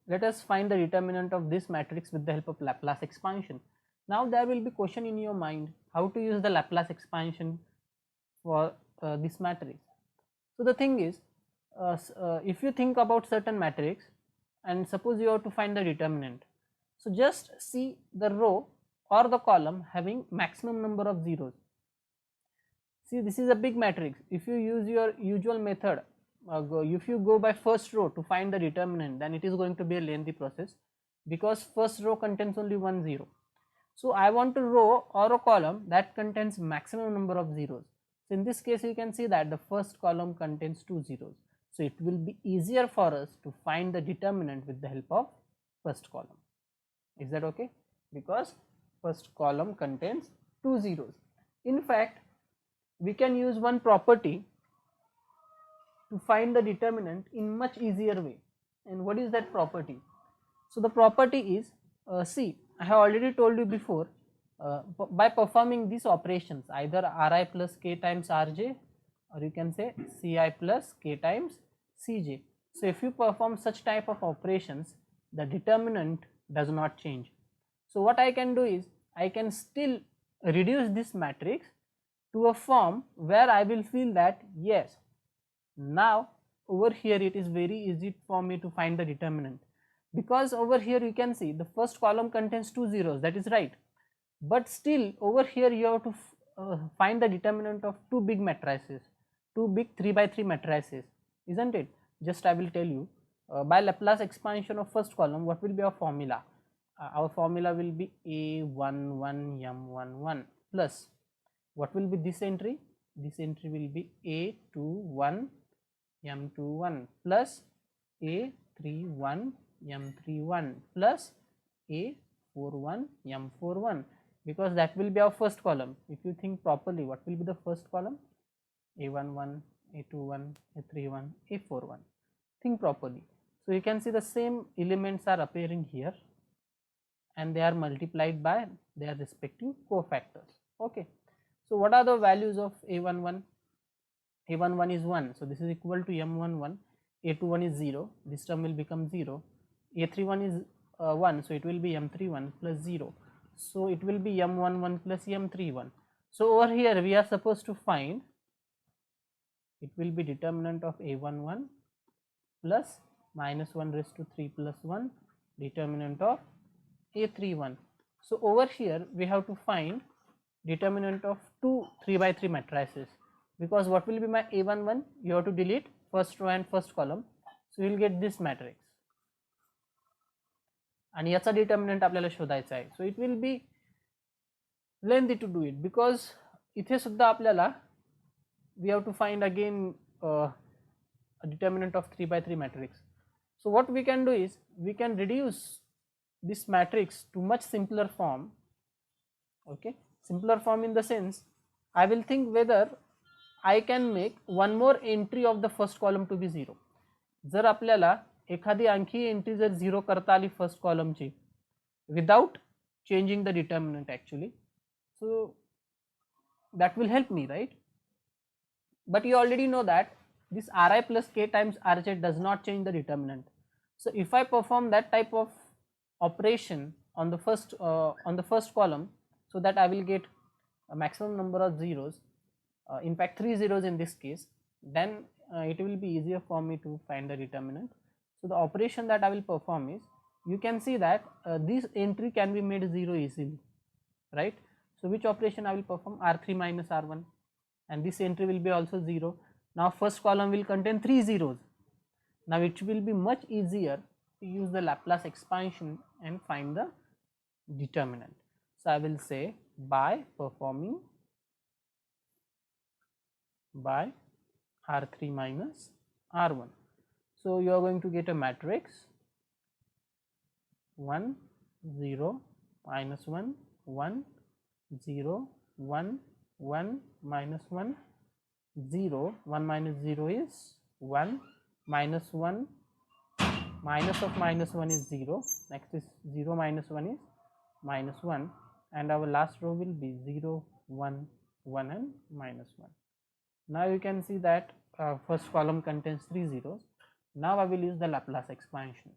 let us find the determinant of this matrix with the help of Laplace expansion. Now there will be question in your mind how to use the Laplace expansion for this matrix. So the thing is, if you think about certain matrix and suppose you have to find the determinant, so just see the row or the column having maximum number of zeros. See, this is a big matrix. If you use your usual method, if you go by first row to find the determinant, then it is going to be a lengthy process because first row contains only one zero. So I want a row or a column that contains maximum number of zeros. So in this case you can see that the first column contains two zeros. So it will be easier for us to find the determinant with the help of first column. Is that okay? Because first column contains two zeros. In fact, we can use one property to find the determinant in much easier way. And what is that property? So the property is, see, I have already told you before, by performing these operations, either Ri plus k times Rj, or you can say Ci plus k times Cj. So if you perform such type of operations, the determinant does not change. So what I can do is, I can still reduce this matrix to a form where I will feel that yes, now over here it is very easy for me to find the determinant, because over here you can see the first column contains two zeros, that is right, but still over here you have to find the determinant of two big matrices, two big 3 by 3 matrices, isn't it? Just I will tell you, by Laplace expansion of first column, what will be our formula? Our formula will be A11M11 plus, what will be this entry? This entry will be A21M21 plus A31M31 plus A41M41, because that will be our first column. If you think properly, what will be the first column? A11, A21, A31, A41. Think properly. So you can see the same elements are appearing here and they are multiplied by their respective cofactors. Okay. So what are the values of A11? A11 is 1, so this is equal to M11. A21 is 0, this term will become 0. A31 is 1, so it will be M31 plus 0. So it will be M11 plus M31. So over here we are supposed to find, it will be determinant of A11 plus minus 1 raised to 3 plus 1 determinant of A31. So over here we have to find determinant of two 3 by 3 matrices, because what will be my A11? You have to delete first row and first column, so you will get this matrix आणि याचा determinant आपल्याला शोधायचा आहे. So it will be lengthy to do it, because इथे सुद्धा आपल्याला we have to find again determinant of 3 by 3 matrix. So what we can do is, we can reduce this matrix to much simpler form. Okay, simpler form in the sense, I will think whether I can make one more entry of the first column to be 0. जर आपल्याला एखादी आणखी entry जर 0 करता आली first कॉलमची without changing the determinant actually, so that will help me, right? But you already know that this Ri plus k times Rj does not change the determinant. So if I perform that type of operation on the first column, so that I will get a maximum number of zeros, in fact 3 zeros in this case, then it will be easier for me to find the determinant. So the operation that I will perform is, you can see that this entry can be made 0 easily, right? So which operation I will perform? R3 minus R1, and this entry will be also 0. Now first column will contain 3 zeros. Now it will be much easier to use the Laplace expansion and find the determinant. So I will say, by performing by R3 minus R1. So you are going to get a matrix 1 0 minus 1 1 0 1 1 minus 1 0, 1 minus 0 is 1, minus 1, minus of minus 1 is 0, next is 0 minus 1 is minus 1, and our last row will be 0, 1, 1 and minus 1. Now you can see that first column contains 3 zeros, Now I will use the Laplace expansion.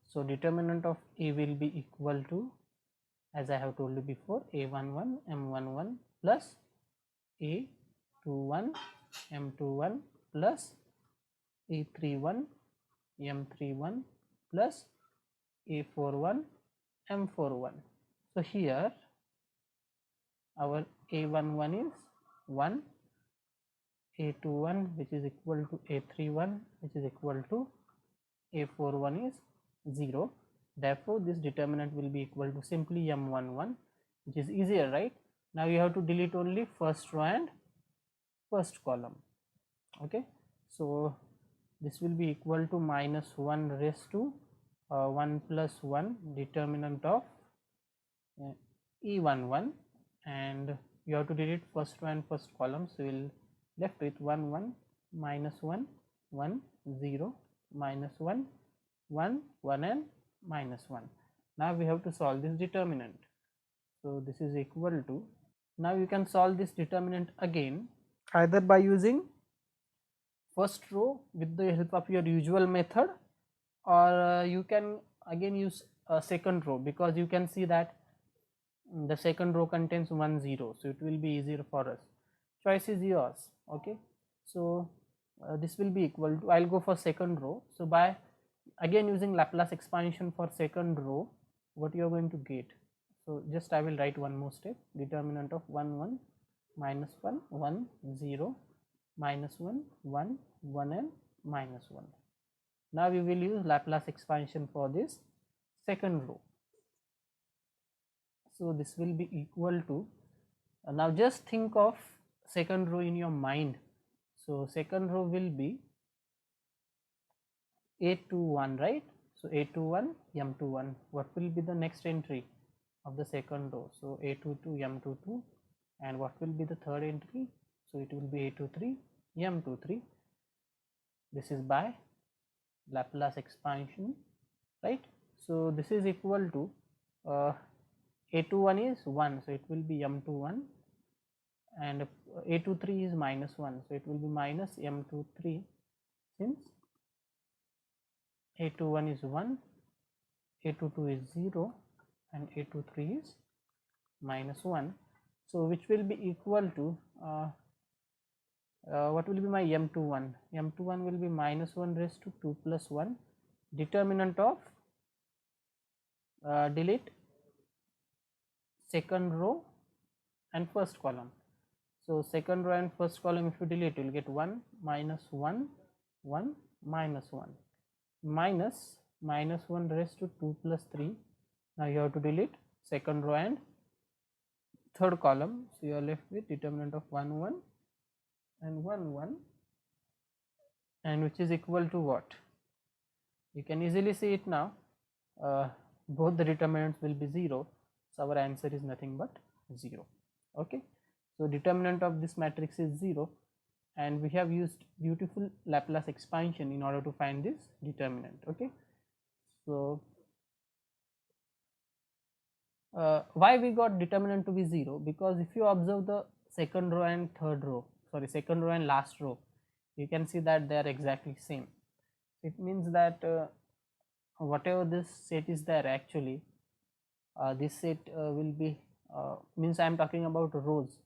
So determinant of A will be equal to, as I have told you before, A11 M11 plus A21 M21 plus A31 M31 plus A41 M41. So here our A11 is 1, A21 which is equal to A31 which is equal to A41 is 0. Therefore this determinant will be equal to simply M11, which is easier, right? Now you have to delete only first row and first column. Okay, so this will be equal to minus 1 raised to 1 plus 1 determinant of E11, and you have to delete first row and first column, so we'll left with 1 1 minus 1 1 0 minus 1 1 1 and minus 1. Now we have to solve this determinant. So this is equal to, now you can solve this determinant again either by using first row with the help of your usual method, or you can again use a second row, because you can see that the second row contains 1 0, so it will be easier for us. Choice is yours. Okay, so this will be equal to, I'll go for second row. So by again using Laplace expansion for second row, what you are going to get, so just I will write one more step. Determinant of 1 1 minus 1 1 0 minus 1 1 1 and minus 1. Now we will use Laplace expansion for this second row. So this will be equal to, now just think of second row in your mind. So second row will be A21, right? So A21 M21. What will be the next entry of the second row? So A22 M22. And what will be the third entry? So it will be A23 M23. This is by Laplace expansion, right? So this is equal to A21 is 1, so it will be M21, and A23 is minus 1, so it will be minus M23, since A21 is 1, A22 is 0 and A23 is minus 1. So which will be equal to, what will be my M21? M21 will be minus 1 raised to 2 plus 1, determinant of, delete second row and first column. So second row and first column, if you delete, you will get 1 minus 1 1 minus 1 minus minus 1 raised to 2 plus 3. Now you have to delete second row and third column, so you are left with determinant of 1 1 and 1 1, and which is equal to what? You can easily see it now. Both the determinants will be 0, so our answer is nothing but 0. Okay, so determinant of this matrix is 0, and we have used beautiful Laplace expansion in order to find this determinant. Okay, so why we got determinant to be 0? Because if you observe the second row and third row, sorry, second row and last row, you can see that they are exactly same. It means that whatever this set is there, actually this set will be, means I am talking about rows.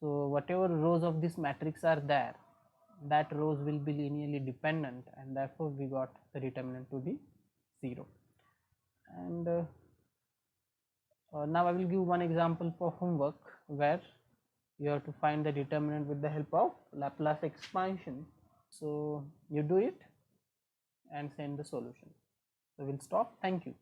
So whatever rows of this matrix are there, that rows will be linearly dependent, and therefore we got the determinant to be 0. And now I will give one example for homework, where you have to find the determinant with the help of Laplace expansion. So you do it and send the solution. So we'll stop. Thank you.